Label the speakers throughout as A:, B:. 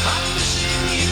A: I'm missing you.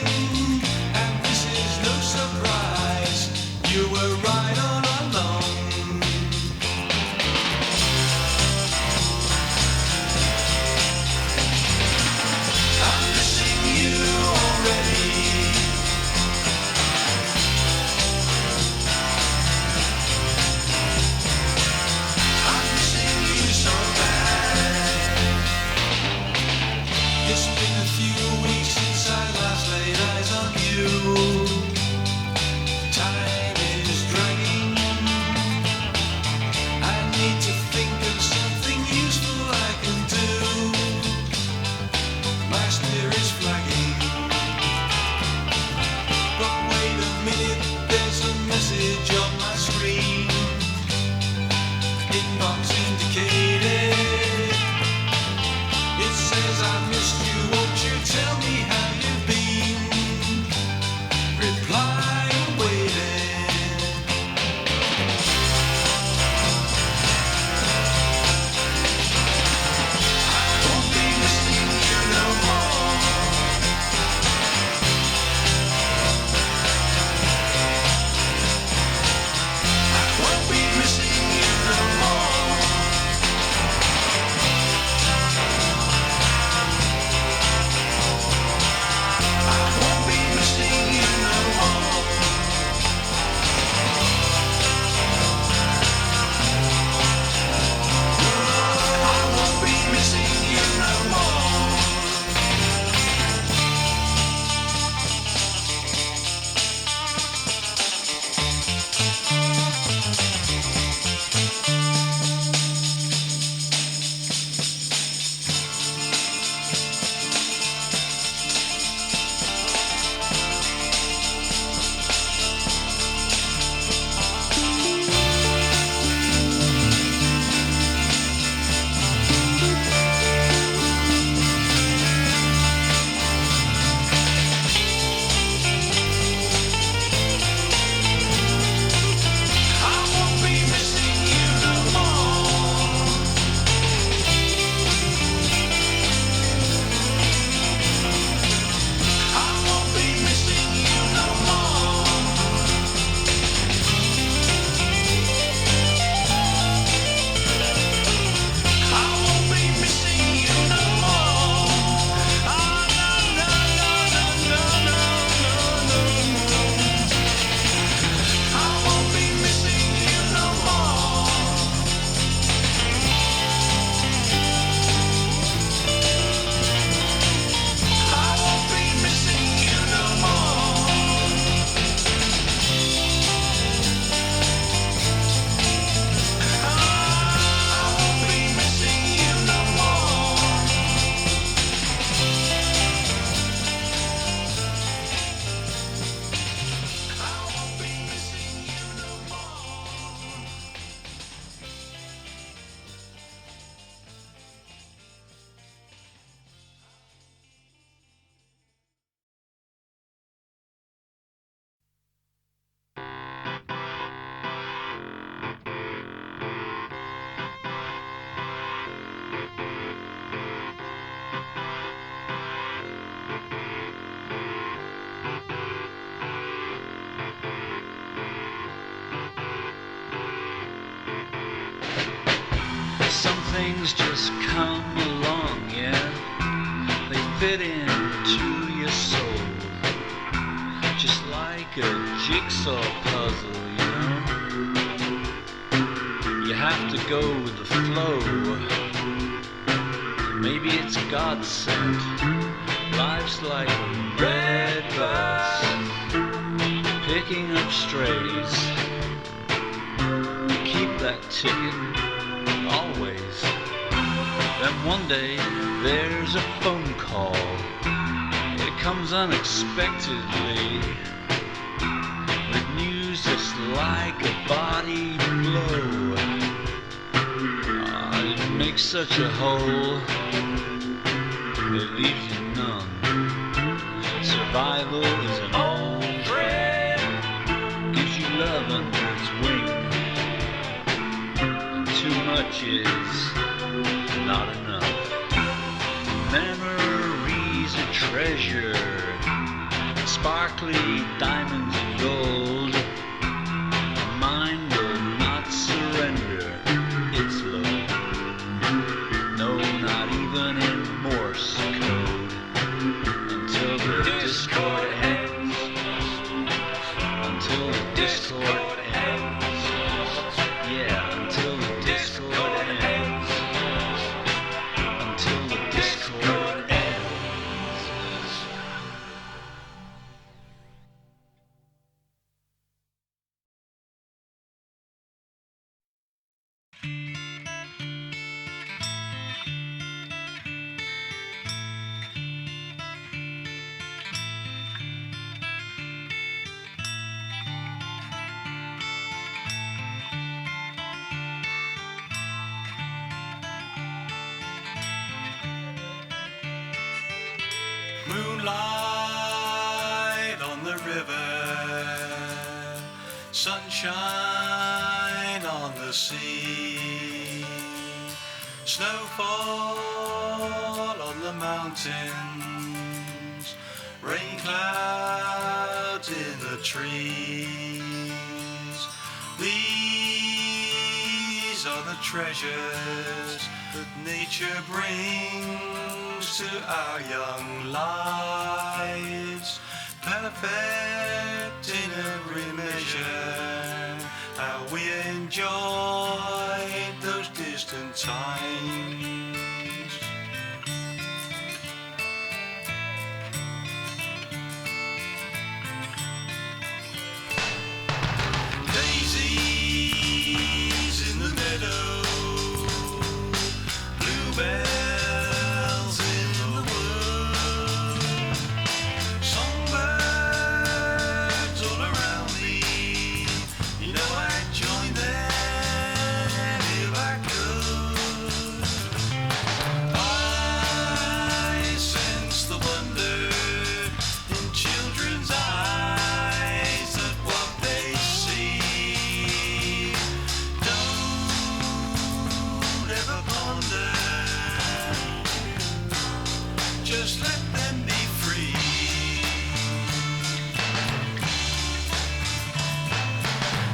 A: and this is no surprise. You were right all along. I'm missing you already. I'm missing you so bad. It's been a few weeks since I last laid eyes on you. Time is dragging. I need to think of something useful I can do. My spirit's flagging. But wait a minute, there's a message on my screen. Inbox indicated. It says I missed you, won't you tell me how you've been? Reply waiting. I won't be missing you no more. I won't be missing you no more. I won't be missing you no more. I won't be missing you no more. I won't be missing you no more. I won't be missing you no more. I won't be missing you no more. Oh, no, no, no, no, no, no, no, no. I won't be missing you no more. I won't be missing you no more. I won't be missing you no more. I won't be missing you no more. Some things just come along, yeah. They fit into your soul, just like a jigsaw puzzle, you know. You have to go with the flow. Maybe it's God sent. Life's like a red bus, picking up strays. Keep that ticket always. Then one day there's a phone call. It comes unexpectedly, with news just like a body blow. It makes such a hole, it leaves you numb. Survival is an old friend, gives you love under its wing. Too much is not enough. Memories a treasure, sparkly diamonds and gold. A mind will not surrender its load. No, not even in Morse code. Until the discord ends. Until the discord ends. Yeah, until the discord ends. Until the discord ends.
B: Moonlight on the river, sunshine on the sea, snowfall on the mountains, rain clouds in the trees. These are the treasures that nature brings to our young lives, perfect in every measure. How we enjoyed those distant times. Daisies in the meadow, bluebells in the wood, songbirds all around me. You know I'd join them if I could. I sense the wonder in children's eyes at what they see. Don't ever ponder. Just let them be free.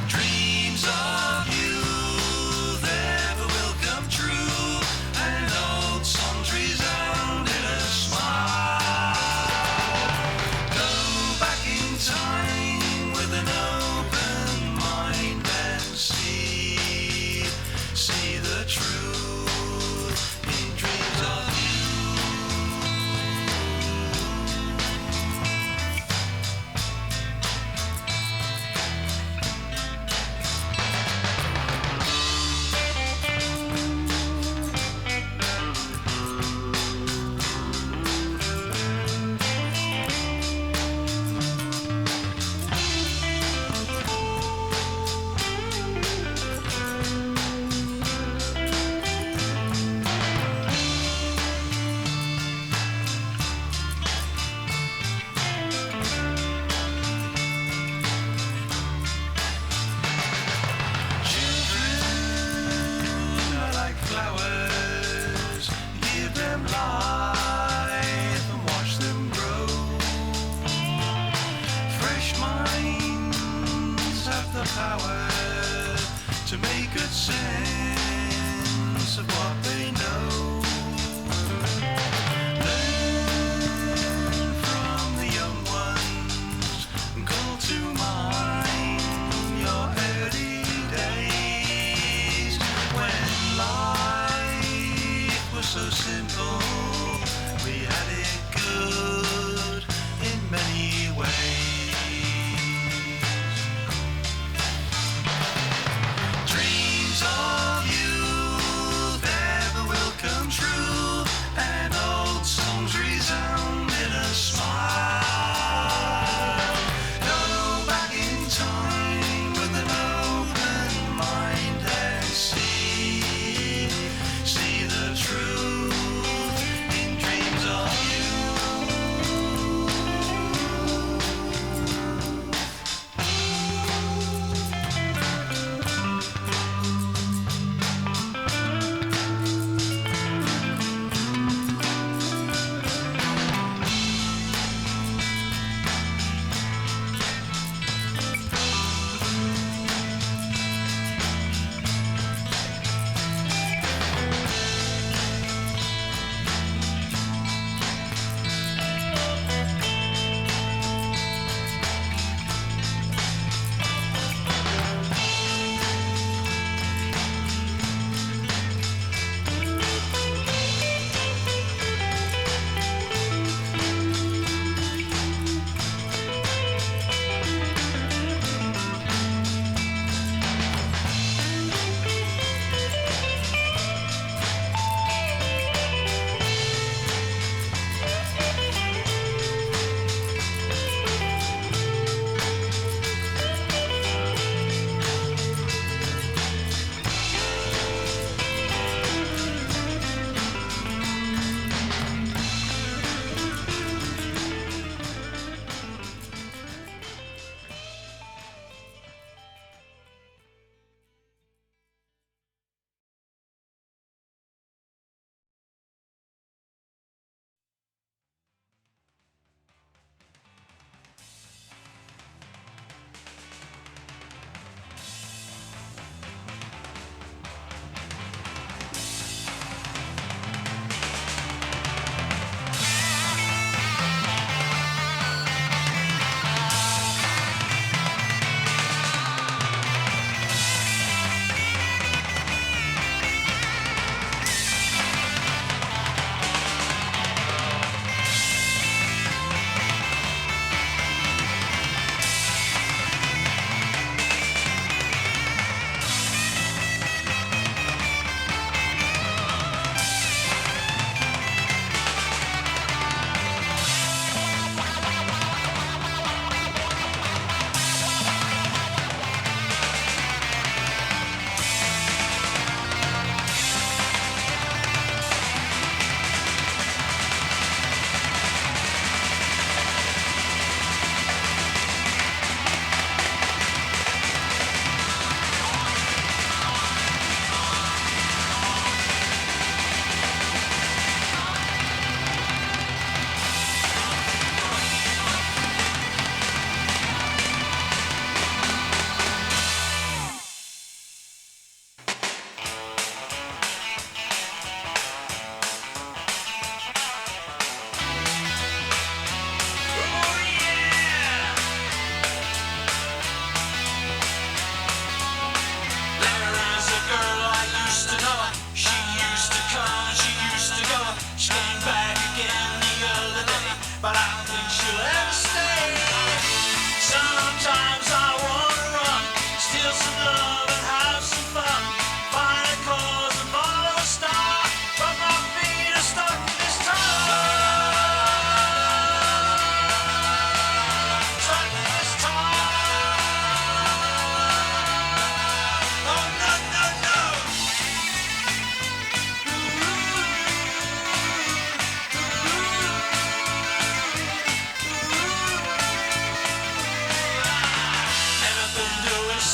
B: Dreams of youth ever will come true, and old songs resound in a smile. Go back in time with an open mind and see the truth in dreams of you. Children are like flowers, give them life and watch them grow. Fresh minds have the power to make good sense of what they know. Learn from the young ones and call to mind your early days when life was so simple. We had it good in many ways. Dreams of you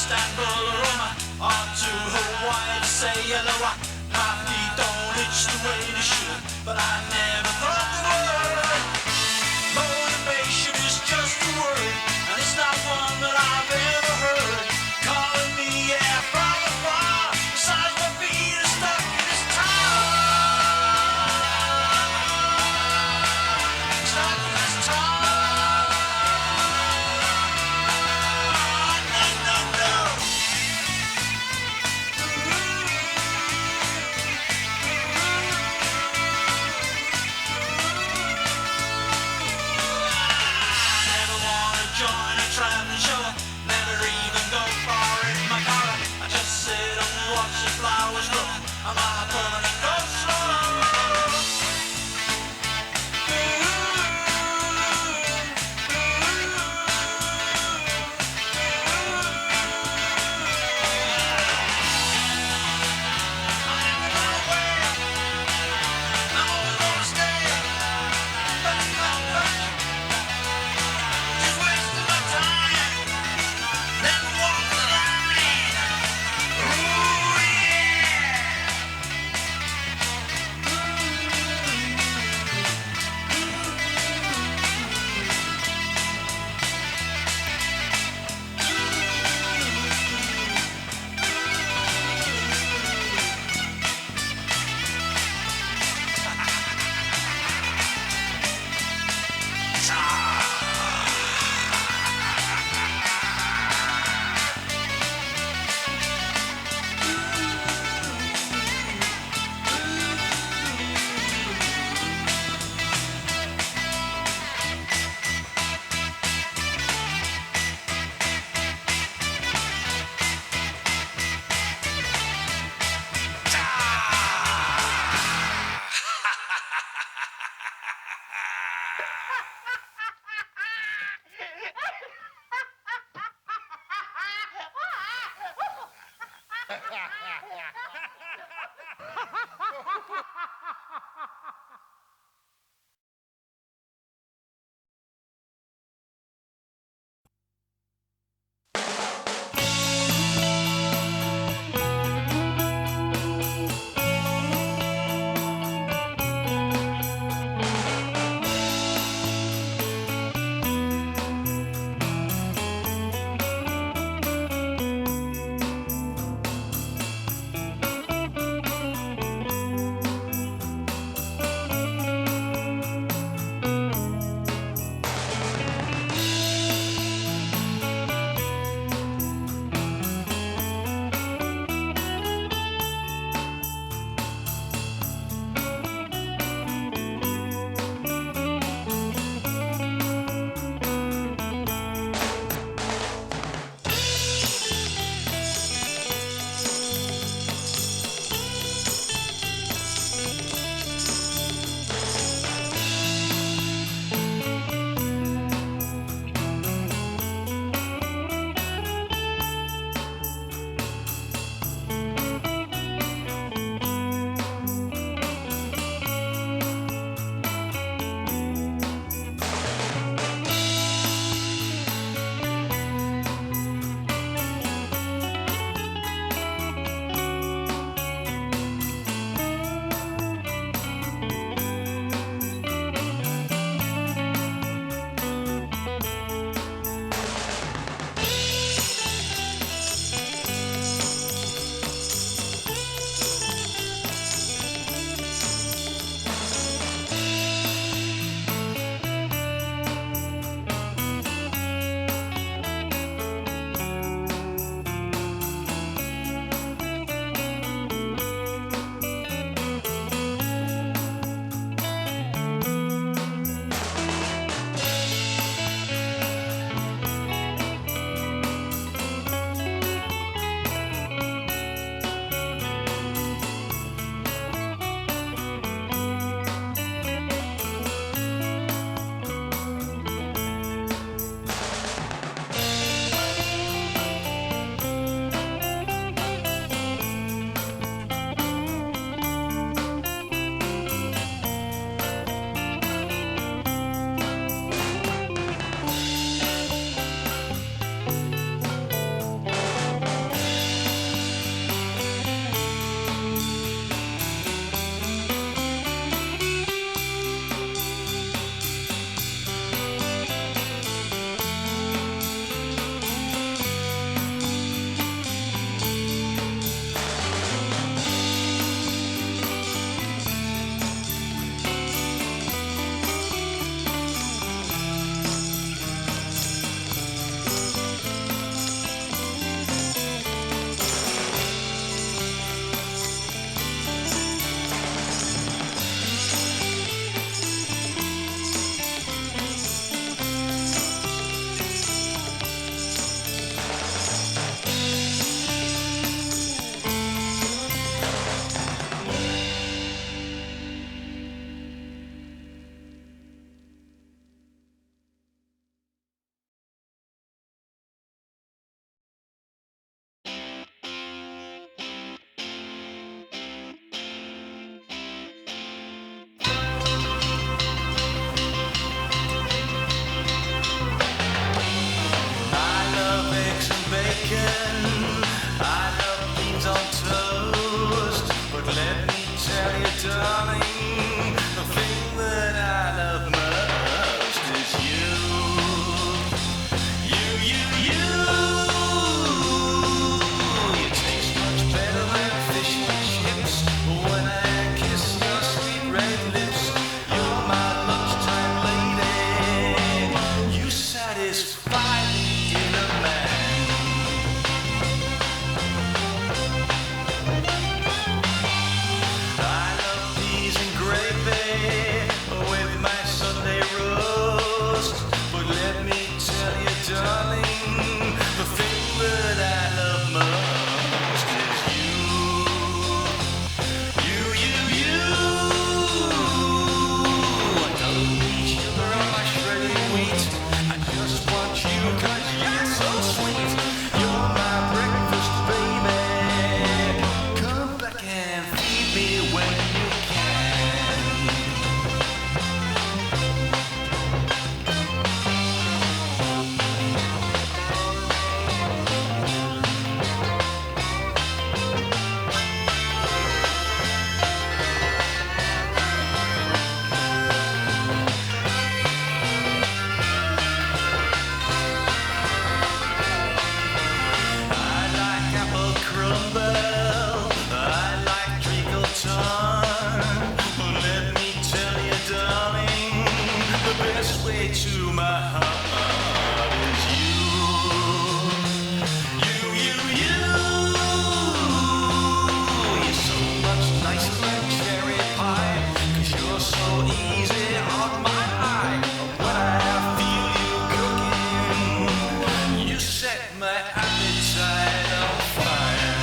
B: Istanbul or Roma or to Hawaii to say hello. My feet don't itch the way they should, but I never thought they would. Motivation is just a word, and it's not one that I've ever heard. Calling me, yeah, from afar. Besides, my feet are stuck in this time. Stuck in this time. No, no, no. Never wanna join a traveling show. Never even go far in my car. I just sit and watch the flowers grow. I'm on a permanent go slow. I'm always gonna stay. Just wasting my time. Never walk the line. Ooh, yeah. satisfied in a man. I love peas and gravy with my Sunday roast. But let me tell you, darling, the thing that I love most is you. I don't need sugar on my shredded wheat. I just want you 'cause you're so sweet. You're my breakfast, baby. Come back and feed me when you can. I like apple crumble. I like treacle tart. Let me tell you, darling, the best way to my heart is you. You're so much nicer than cherry pie, 'cause you're so easy on my eye. When I feel you cooking, you set my appetite on fire.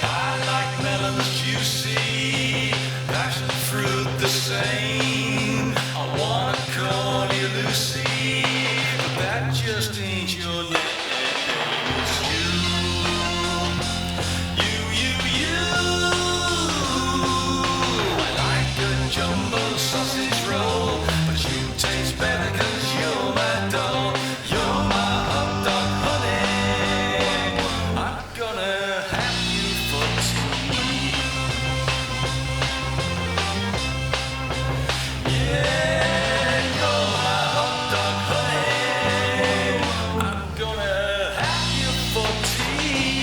B: I like melons juicy, passion fruit the same. I wanna call you Lucy, but that just ain't your name. It's you. I like a jumbo sausage roll, but you taste better 'cause you're my doll. You're my hot dog, honey. I'm gonna have you for tea. Yeah, you're my hot dog, honey. I'm gonna have you for tea.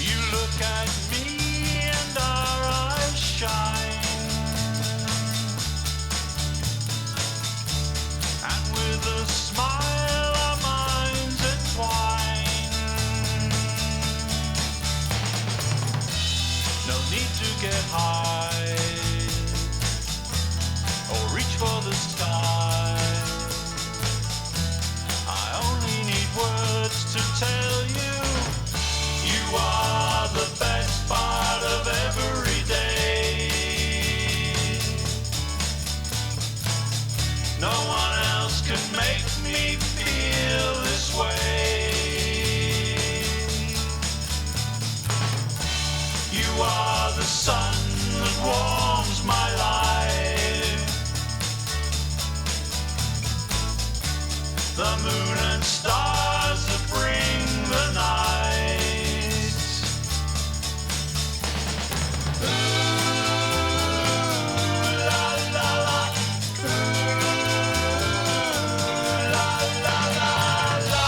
B: You look at me and our eyes shine, and with a smile our minds entwine. No need to get high or reach for the sky. I only need words to tell you, you are the best part of every day. No one else can make me feel this way. You are the sun that warms my life, the moon and stars that bring the night. Ooh, la la la. Ooh, la la la la.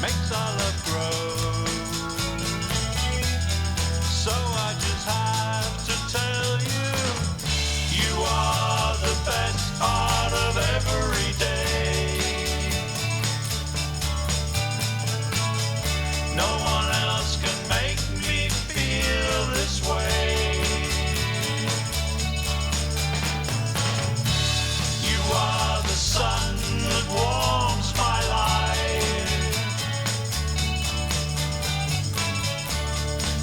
B: makes our love grow. So I just have to tell you, you are the best part of every day. No one else can make me feel this way. You are the sun that warms my life,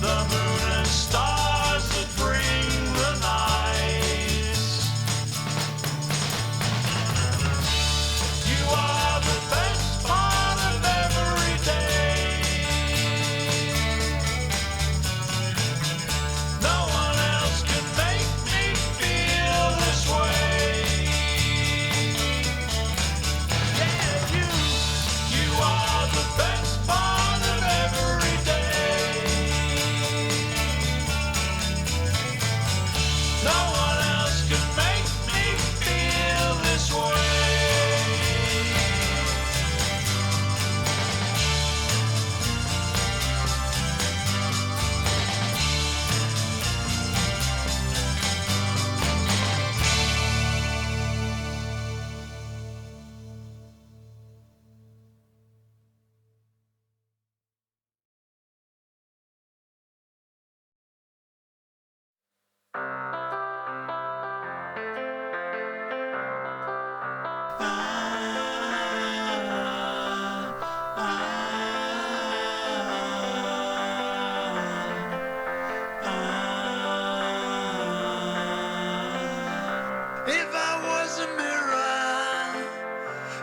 B: the moon and stars that bring the night. You are the best part of every day. No one else can make me feel this way. Yeah, you are the best part of every day. No one else can make me feel this way. If I was a mirror,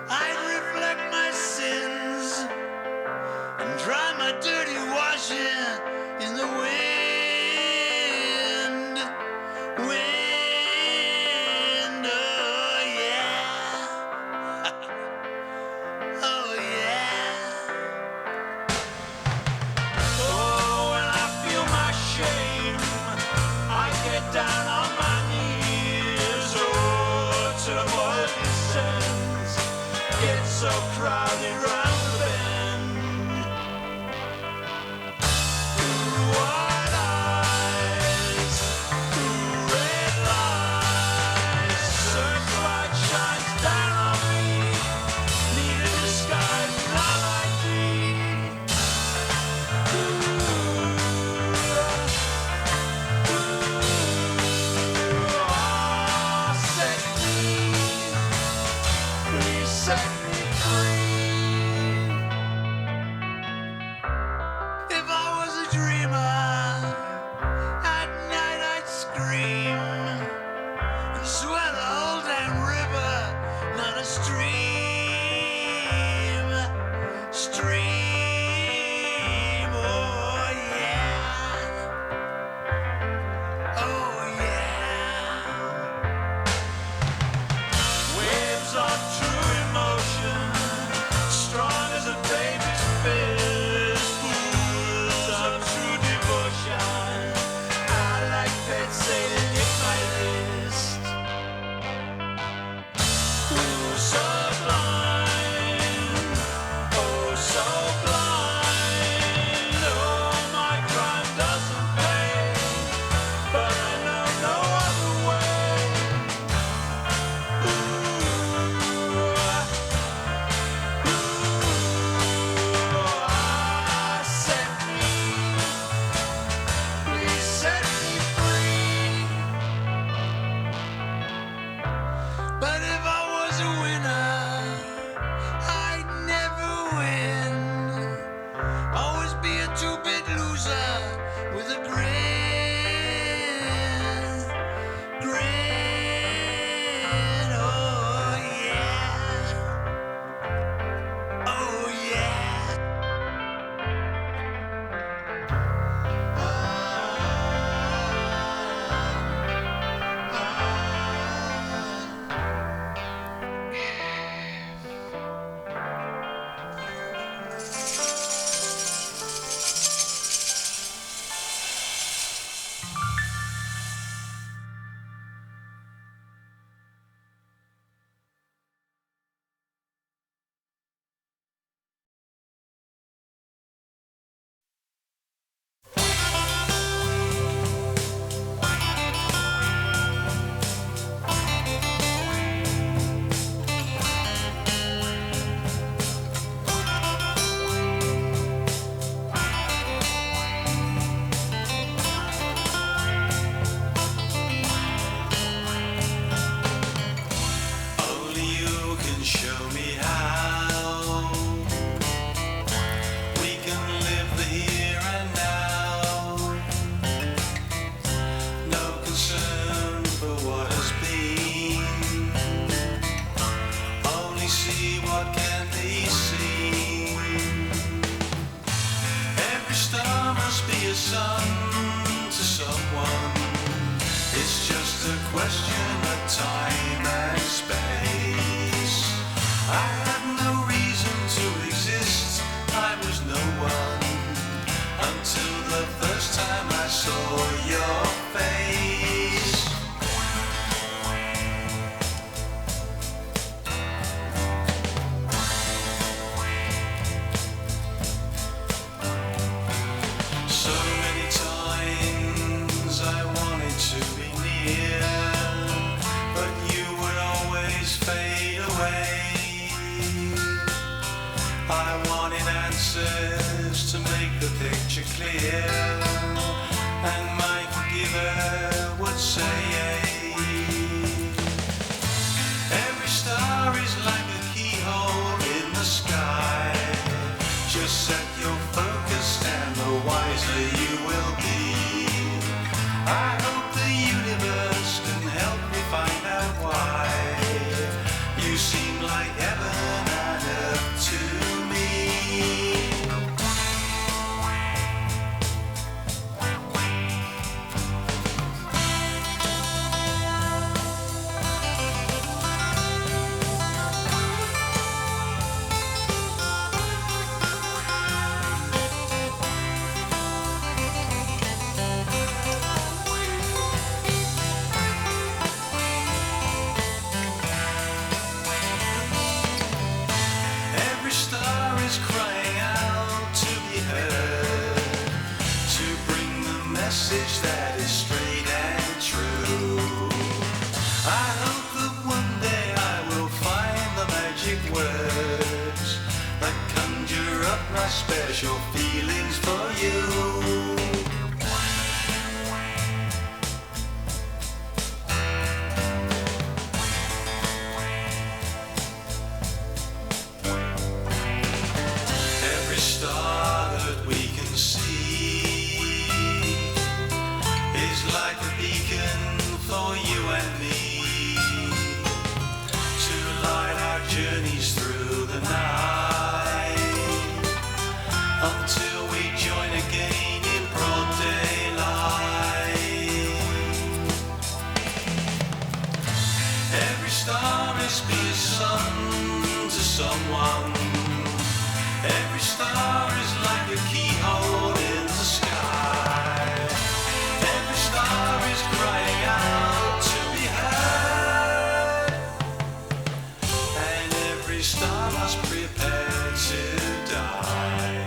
B: I'd reflect my sins and dry my dirty washing in the wind. Wind, oh yeah. Oh yeah. Oh, when I feel my shame, I get down on my knees. Oh, to avoid the sins, get so crowded round the bend. Ooh, question of time and space. I had no reason to exist, I was no one, until the first time I saw your face. So many times I wanted to be near, but you would always fade away. I wanted answers to make the picture clear, and my forgiver would say, every star is like a keyhole in the sky. Just set your focus and the wiser you will be. I hope the universe can help me find out why you seem like heaven on earth to me. Every star is crying out to be heard, to bring the message that is straight and true. I hope that one day I will find the magic words that conjure up my special feelings for you. Every star that we can see is like a beacon for you and me, to light our journeys through the night, until we join again in broad daylight. Every star must be a sun to someone. Every star is like a keyhole in the sky. Every star is crying out to be heard, and every star must prepare to die.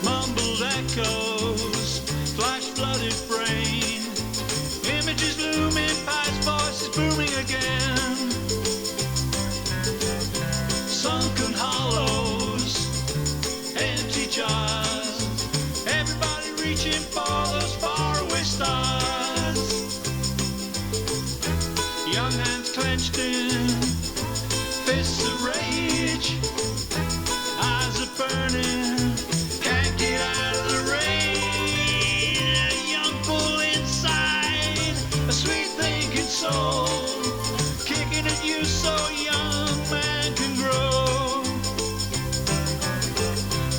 C: Mumbled echoes, flash-flooded brain, images looming past, voices booming again. Sunken hollows, empty jars, everybody reaching for those faraway stars. Young hands clenched in fists of rage, eyes are burning, can't get out of the rain. A young bull inside, a sweet thinking soul, kicking at you so a young man can grow.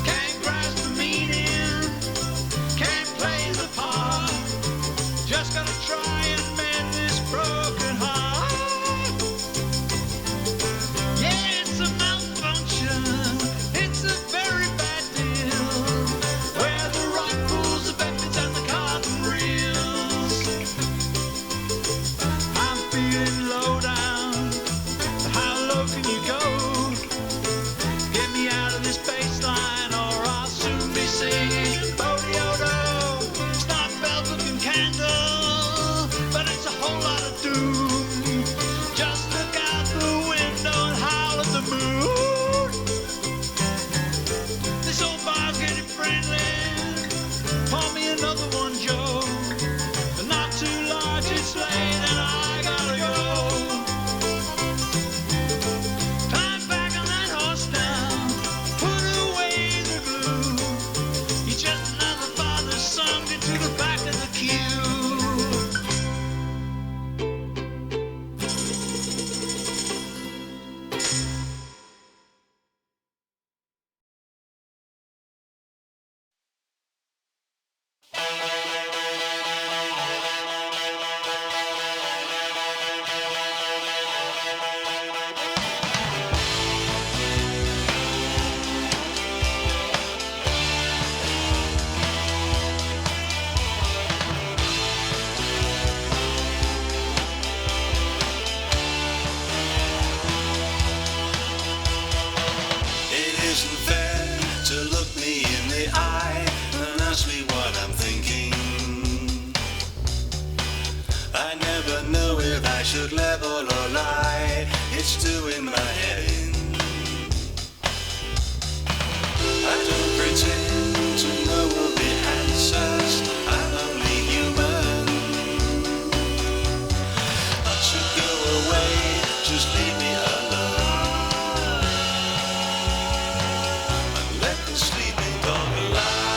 C: Can't grasp the meaning, can't play the part, just gotta try and mend this broken heart. Yeah, it's a malfunction, it's a very bad deal, where the rock pools, the vectors and the cotton reels. I'm feeling low down, how low can you go? Get me out of this baseline or I'll soon be singing Bodiodo. It's not velvet and candle, but it's a whole lot of doom. Just look out the window and howl at the moon. This old bar's getting friendly. Pour me another one, Joe. But not too large, it's late and I gotta go.
B: should level or lie, it's doing my head in. I don't pretend to know all the answers, I'm only human. I should go away, just leave me alone. And let the sleeping dog lie.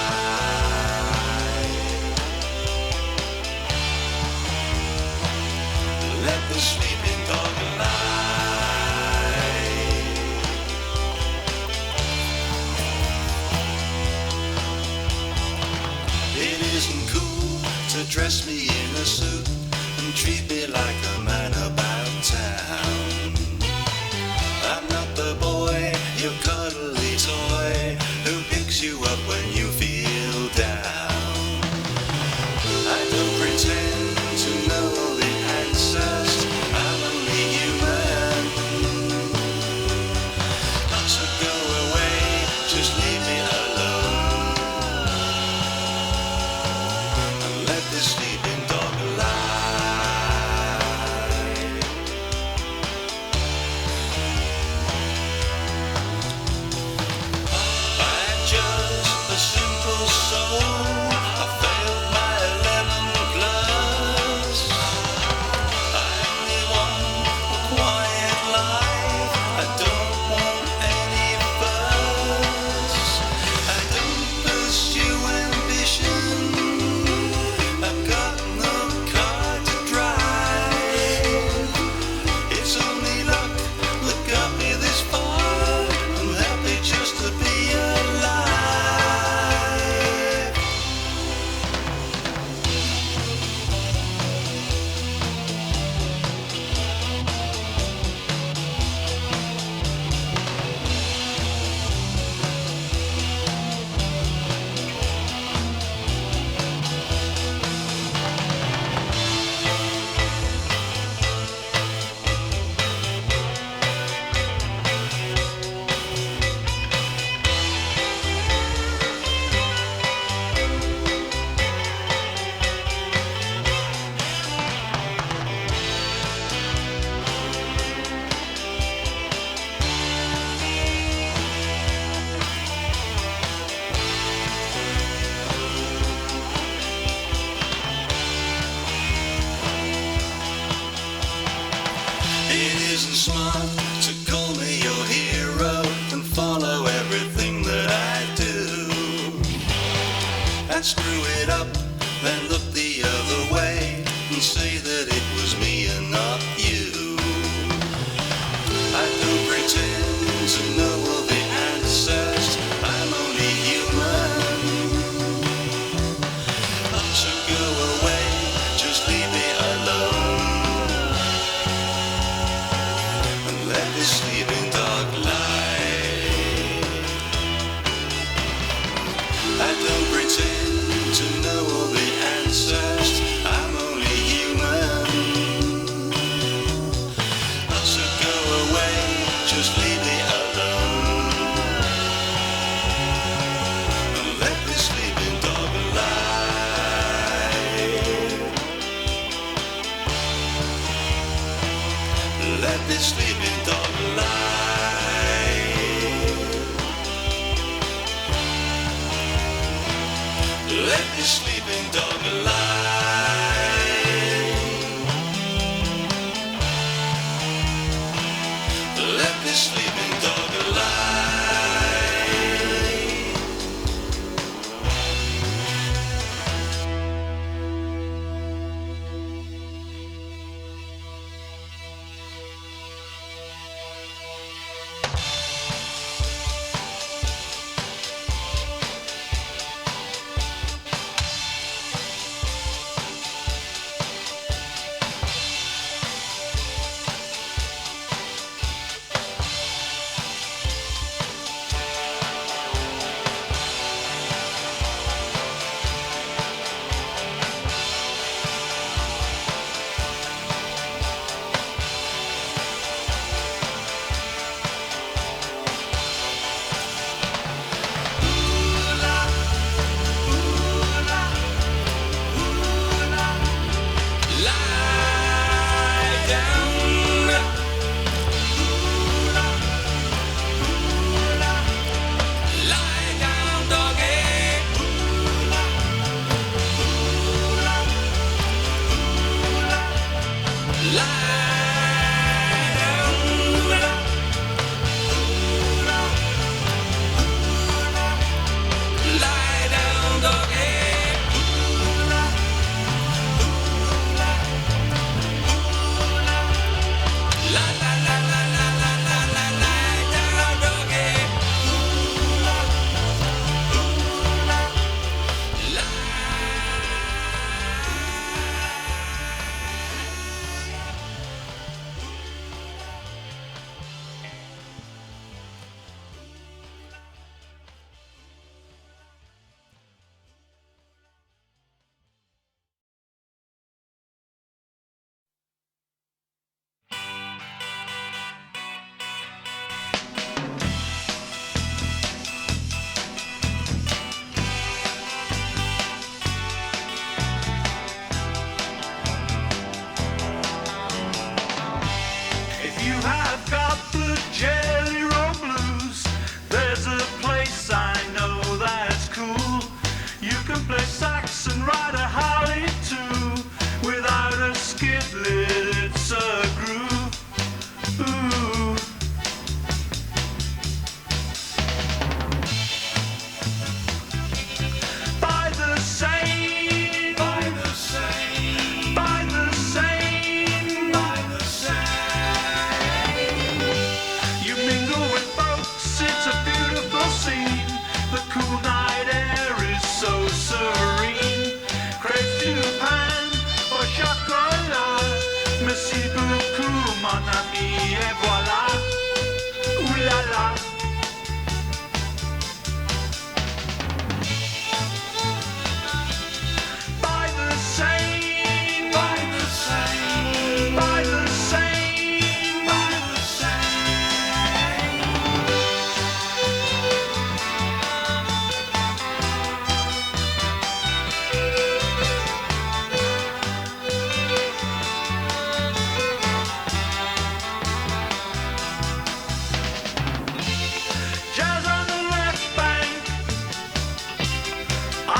B: Let the sleeping dog lie. It isn't cool to dress me in a suit and treat me like a man about town. I'm not the boy, your cuddly toy, who picks you up when you feel down. I don't pretend to know all the answers, I'm only human. So go away, just leave me alone. And let the sleeping dog lie. I'm just a simple soul, I failed my 11th class. I only want a quiet life, I don't want any fuss. I don't pursue ambition, I've got no car to drive. It's only luck that got me this far, I'm happy just to be alive. It isn't smart to call me your hero and follow everything that I do. And screw it up, then look the other way and say that it was me and not you. I don't pretend to know all the answers, I'm only human. So go away, just leave me alone. And let the sleeping dog lie. I don't pretend to know all the answers, I'm only human. So go away, just leave me alone. And let the sleeping dog lie. Let the sleeping dog lie. Let the sleeping dog lie. Let the sleeping dog lie.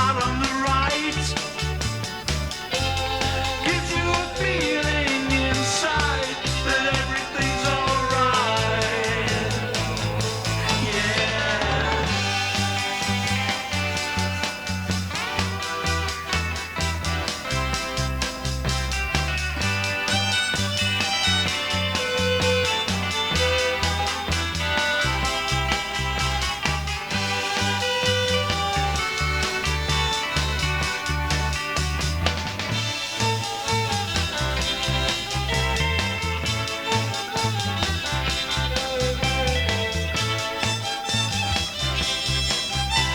C: out on the right. Gives you a feeling inside that everything's alright. Yeah.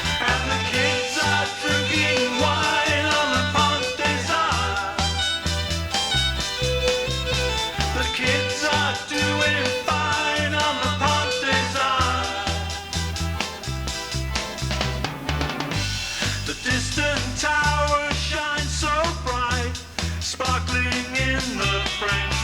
C: And the kids are drinking wine on the Pont des Arts. The kids are doing fine on the Pont des Arts. The distant tower shines so bright, sparkling in the French